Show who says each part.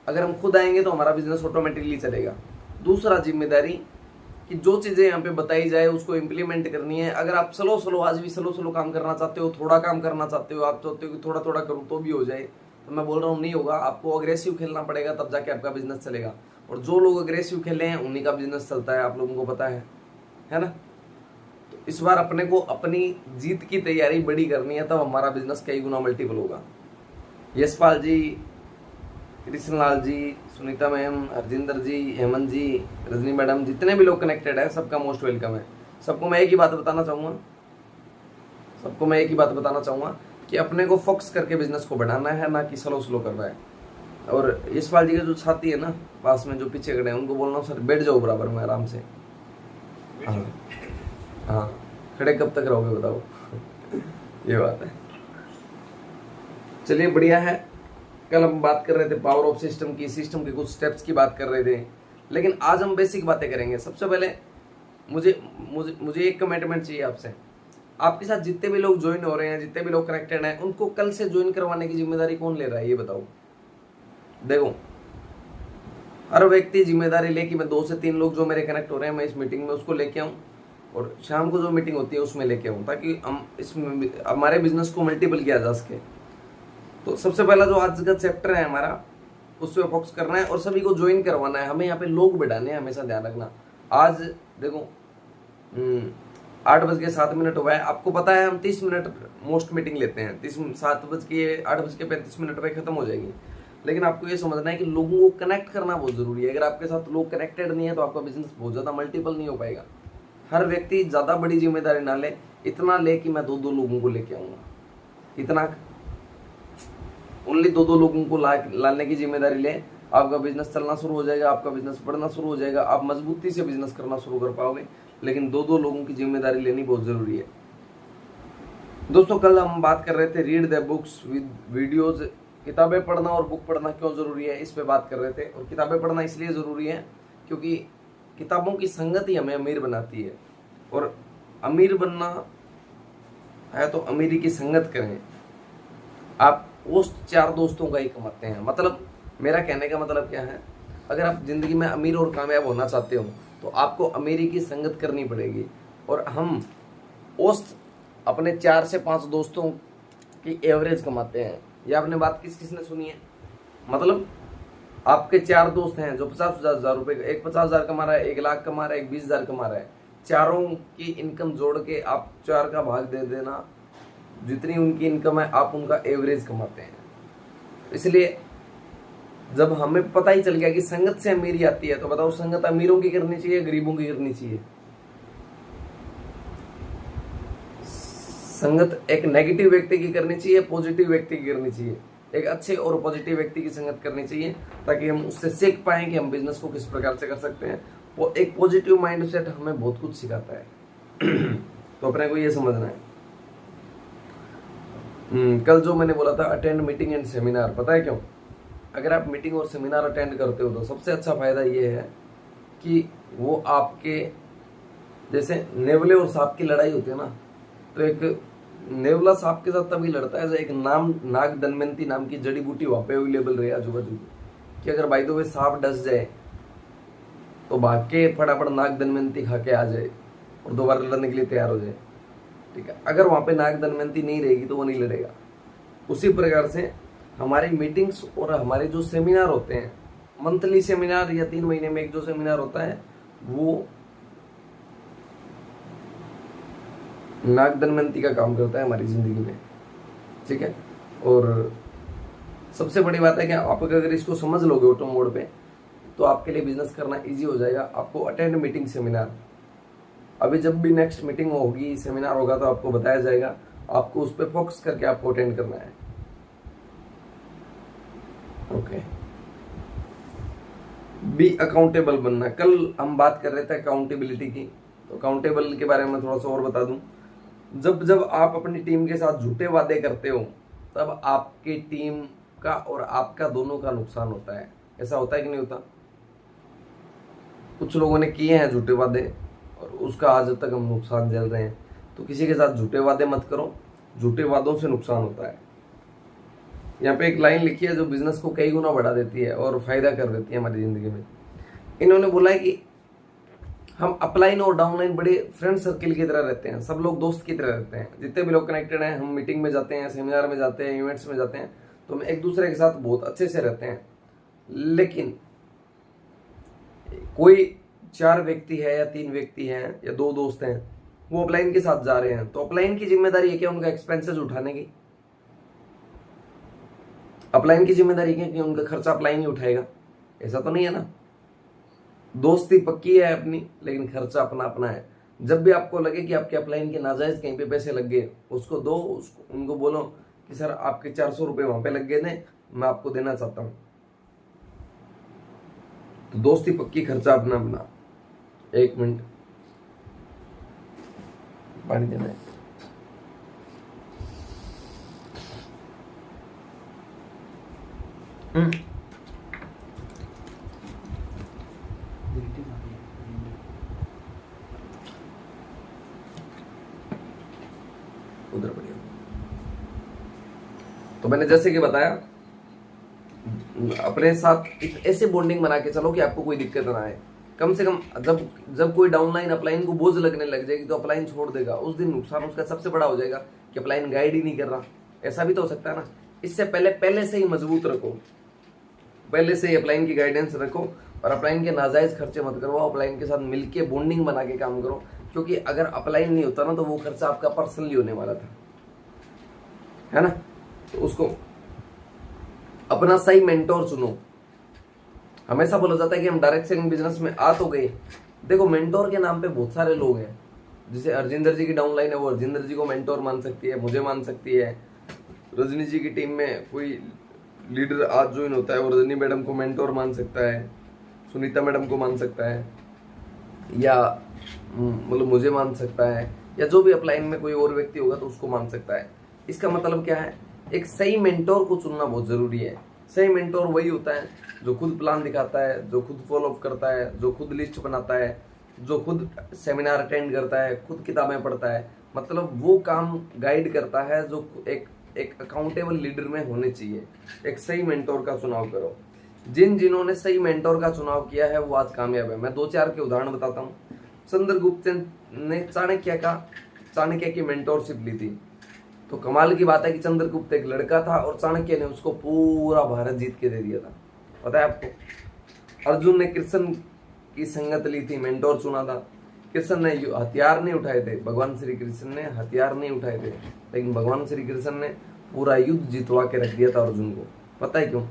Speaker 1: अगर हम खुद आएंगे तो हमारा बिजनेस ऑटोमेटिकली चलेगा। दूसरा जिम्मेदारी कि जो चीज़ें यहाँ पे बताई जाए उसको इम्प्लीमेंट करनी है। अगर आप स्लो स्लो आज भी स्लो स्लो काम करना चाहते हो, थोड़ा काम करना चाहते हो, आप चाहते हो कि थोड़ा थोड़ा करूँ तो भी हो जाए, तो मैं बोल रहा हूँ नहीं होगा। आपको अग्रेसिव खेलना पड़ेगा, तब जाके आपका बिजनेस चलेगा। और जो लोग अग्रेसिव खेले हैं उन्हीं का बिजनेस चलता है, आप लोगों को पता है ना। तो इस बार अपने को अपनी जीत की तैयारी बड़ी करनी है, तब हमारा बिजनेस कई गुना मल्टीपल होगा। यशपाल जी, कृष्णलाल जी, सुनीता मैम, हरजिंदर जी, हेमंत जी, रजनी मैडम, जितने भी लोग कनेक्टेड है सबका मोस्ट वेलकम है। सबको मैं एक ही बात बताना चाहूँगा कि अपने को फोकस करके बिजनेस को बढ़ाना है, ना कि स्लो स्लो करना है। और यशपाल जी के जो साथी है ना पास में जो पीछे खड़े हैं, उनको बोलना सर बैठ जाओ बराबर में आराम से। हाँ, खड़े कब तक रहोगे बताओ। ये बात है। चलिए बढ़िया है। कल हम बात कर रहे थे पावर ऑफ सिस्टम की, सिस्टम के कुछ स्टेप्स की बात कर रहे थे, लेकिन आज हम बेसिक बातें करेंगे। सबसे पहले मुझे एक कमिटमेंट चाहिए आपसे। आपके साथ जितने भी लोग ज्वाइन हो रहे हैं, जितने भी लोग कनेक्टेड हैं, उनको कल से ज्वाइन करवाने की जिम्मेदारी कौन ले रहा है ये बताओ। देखो, हर व्यक्ति जिम्मेदारी ले कि मैं 2 से 3 लोग जो मेरे कनेक्ट हो रहे हैं मैं इस मीटिंग में उसको लेके आऊँ, और शाम को जो मीटिंग होती है उसमें लेके आऊँ, ताकि हम इसमें हमारे बिजनेस को मल्टीपल किया जा सके। तो सबसे पहला जो आज का चैप्टर है हमारा, उस पर फोकस करना है और सभी को ज्वाइन करवाना है। हमें यहाँ पे लोग बढ़ाने हैं, हमेशा ध्यान रखना। आज देखो 8:07 हुआ है। आपको पता है हम 30 मिनट मोस्ट मीटिंग लेते हैं, 8:35 पे खत्म हो जाएगी। लेकिन आपको ये समझना है कि लोगों को कनेक्ट करना बहुत जरूरी है। अगर आपके साथ लोग कनेक्टेड नहीं है तो आपका बिजनेस बहुत ज्यादा मल्टीपल नहीं हो पाएगा। हर व्यक्ति ज्यादा बड़ी जिम्मेदारी ना ले, इतना ले कि मैं 2-2 लोगों को लेके आऊंगा, इतना ओनली 2-2 लोगों को लाने की जिम्मेदारी ले। आपका बिजनेस चलना शुरू हो जाएगा, आपका बिजनेस बढ़ना शुरू हो जाएगा, आप मजबूती से बिजनेस करना शुरू कर पाओगे। लेकिन 2-2 लोगों की जिम्मेदारी लेनी बहुत जरूरी है। दोस्तों, कल हम बात कर रहे थे read the books with videos. किताबें पढ़ना और बुक पढ़ना क्यों जरूरी है, इस पे बात कर रहे थे। और किताबें पढ़ना इसलिए जरूरी है क्योंकि किताबों की संगत ही हमें अमीर बनाती है, और अमीर बनना है तो अमीरी की संगत करें। आप उस 4 दोस्तों का ही कमाते हैं। मतलब मेरा कहने का मतलब क्या है, अगर आप जिंदगी में अमीर और कामयाब होना चाहते हो तो आपको अमीरी की संगत करनी पड़ेगी। और हम औसत अपने 4 से 5 दोस्तों की एवरेज कमाते हैं। ये आपने बात किसने सुनी है? मतलब आपके 4 दोस्त हैं जो 50,000 रुपए, एक 50,000 कमा रहा है, 1 लाख कमा रहा है, एक 20,000 कमा रहा है। चारों की इनकम जोड़ के आप 4 का भाग दे देना, जितनी उनकी इनकम है आप उनका एवरेज कमाते हैं। इसलिए जब हमें पता ही चल गया कि संगत से अमीरी आती है, तो बताओ संगत अमीरों की करनी चाहिए, गरीबों की करनी चाहिए? संगत एक नेगेटिव व्यक्ति की करनी चाहिए, पॉजिटिव व्यक्ति की करनी चाहिए? एक अच्छे और पॉजिटिव व्यक्ति की संगत करनी चाहिए, ताकि हम उससे सीख पाएं कि हम बिजनेस को किस प्रकार से कर सकते हैं। वो एक पॉजिटिव माइंडसेट हमें बहुत कुछ सिखाता है। तो अपने को ये समझना है। कल जो मैंने बोला था अटेंड मीटिंग एंड सेमिनार, पता है क्यों? अगर आप मीटिंग और सेमिनार अटेंड करते हो तो सबसे अच्छा फायदा ये है कि वो आपके, जैसे नेवले और सांप की लड़ाई होती है ना, तो एक नेवला सांप के साथ तभी लड़ता है जब एक नाग दमयंती नाम की जड़ी बूटी वहां पे अवेलेबल रहे आजू बाजू, कि अगर बाई द वे सांप डस जाए तो भाग के फटाफट नाग दमयंती खा के आ जाए और दोबारा लड़ने के लिए तैयार हो जाए। ठीक है, अगर वहां पे नाग दमयंती नहीं रहेगी तो वो नहीं लड़ेगा। उसी प्रकार से हमारी मीटिंग्स और हमारे जो सेमिनार होते हैं, मंथली सेमिनार या 3 महीने में एक जो सेमिनार होता है, वो नाग दमयंती का काम करता है हमारी जिंदगी में। ठीक है, और सबसे बड़ी बात है कि आप अगर इसको समझ लोगे ऑटो मोड पे, तो आपके लिए बिजनेस करना इजी हो जाएगा। आपको अटेंड मीटिंग सेमिनार, अभी जब भी नेक्स्ट मीटिंग होगी, सेमिनार होगा, तो आपको बताया जाएगा। आपको उस पर फोकस करके आपको अटेंड करना है। ओके, बी अकाउंटेबल बनना। कल हम बात कर रहे थे अकाउंटेबिलिटी की, तो अकाउंटेबल के बारे में थोड़ा सा और बता दूं। जब आप अपनी टीम के साथ झूठे वादे करते हो, तब आपकी टीम का और आपका दोनों का नुकसान होता है। ऐसा होता है कि नहीं होता? कुछ लोगों ने किए हैं झूठे वादे और उसका आज तक हम नुकसान झेल रहे हैं। तो किसी के साथ झूठे वादे मत करो, झूठे वादों से नुकसान होता है। यहाँ पे एक लाइन लिखी है जो बिजनेस को कई गुना बढ़ा देती है और फायदा कर देती है हमारी जिंदगी में। इन्होंने बोला है कि हम अपलाइन और डाउनलाइन बड़े फ्रेंड सर्किल की तरह रहते हैं, सब लोग दोस्त की तरह रहते हैं। जितने भी लोग कनेक्टेड हैं, हम मीटिंग में जाते हैं, सेमिनार में जाते हैं, इवेंट्स में जाते हैं, तो हम एक दूसरे के साथ बहुत अच्छे से रहते हैं। लेकिन कोई 4 व्यक्ति है या 3 व्यक्ति हैं या 2 दोस्त हैं, वो अपलाइन के साथ जा रहे हैं, तो अपलाइन की जिम्मेदारी है क्या उनका एक्सपेंसेस उठाने की? अपलाइन की जिम्मेदारी क्या कि उनका खर्चा अपलाइन ही उठाएगा? ऐसा तो नहीं है ना। दोस्ती पक्की है अपनी, लेकिन खर्चा अपना अपना है। जब भी आपको लगे कि आपके अपलाइन के नाजायज कहीं पे पैसे लग गए, उसको दो, उनको बोलो कि सर आपके 400 रुपये वहां पे लग गए थे, मैं आपको देना चाहता हूं। तो दोस्ती पक्की, खर्चा अपना अपना। 1 मिनट पानी देना है। उधर बढ़िया। तो मैंने जैसे कि बताया, अपने साथ एक ऐसे बॉन्डिंग बना के चलो कि आपको कोई दिक्कत ना आए। कम से कम जब कोई डाउनलाइन अपलाइन को बोझ लगने लग जाएगी तो अपलाइन छोड़ देगा। उस दिन नुकसान उसका सबसे बड़ा हो जाएगा कि अपलाइन गाइड ही नहीं कर रहा। ऐसा भी तो हो सकता है ना। इससे पहले से ही मजबूत रखो, पहले से ही अपलाइन की गाइडेंस रखो और अपलाइन के नाजायज खर्चे मत करो। अपलाइन के साथ मिलके बॉन्डिंग बना के काम करो, क्योंकि अगर अपलाइन नहीं होता ना तो वो खर्चा आपका पर्सनली होने वाला था, है ना। तो उसको अपना सही मेंटोर चुनो। हमेशा बोला जाता है कि हम डायरेक्ट सेलिंग बिजनेस में आ तो गए। देखो, मेंटोर के नाम पे बहुत सारे लोग हैं। जैसे अर्जिंदर जी की डाउनलाइन है, वो अर्जिंदर जी को मेंटोर मान सकती है, मुझे मान सकती है। रजनी जी की टीम में कोई लीडर आज ज्वाइन होता है, वो रजनी मैडम को मेंटोर मान सकता है, सुनीता मैडम को मान सकता है, या मतलब मुझे मान सकता है, या जो भी अपलाइन में कोई और व्यक्ति होगा तो उसको मान सकता है। इसका मतलब क्या है? एक सही मेंटोर को चुनना बहुत जरूरी है। सही मेंटोर वही होता है जो खुद प्लान दिखाता है, जो खुद फॉलो अप करता है, जो खुद लिस्ट बनाता है, जो खुद सेमिनार अटेंड करता है, खुद किताबें पढ़ता है। मतलब वो काम गाइड करता है जो एक अकाउंटेबल लीडर में होने चाहिए। एक सही मेंटोर का चुनाव करो। जिन्होंने सही मेंटोर का चुनाव किया है वो आज कामयाब है। मैं 2-4 के उदाहरण बताता हूँ। चंद्रगुप्त ने चाणक्य की मेंटोरशिप ली थी। तो कमाल की बात है कि चंद्रगुप्त एक लड़का था और चाणक्य ने उसको पूरा भारत जीत के दे दिया था। पता है आपको? अर्जुन ने कृष्ण की संगत ली थी, मेंटोर चुना था। कृष्ण ने हथियार नहीं उठाए थे, भगवान श्री कृष्ण ने हथियार नहीं उठाए थे, लेकिन भगवान श्री कृष्ण ने पूरा युद्ध जितवा के रख दिया था अर्जुन को। पता है क्यों?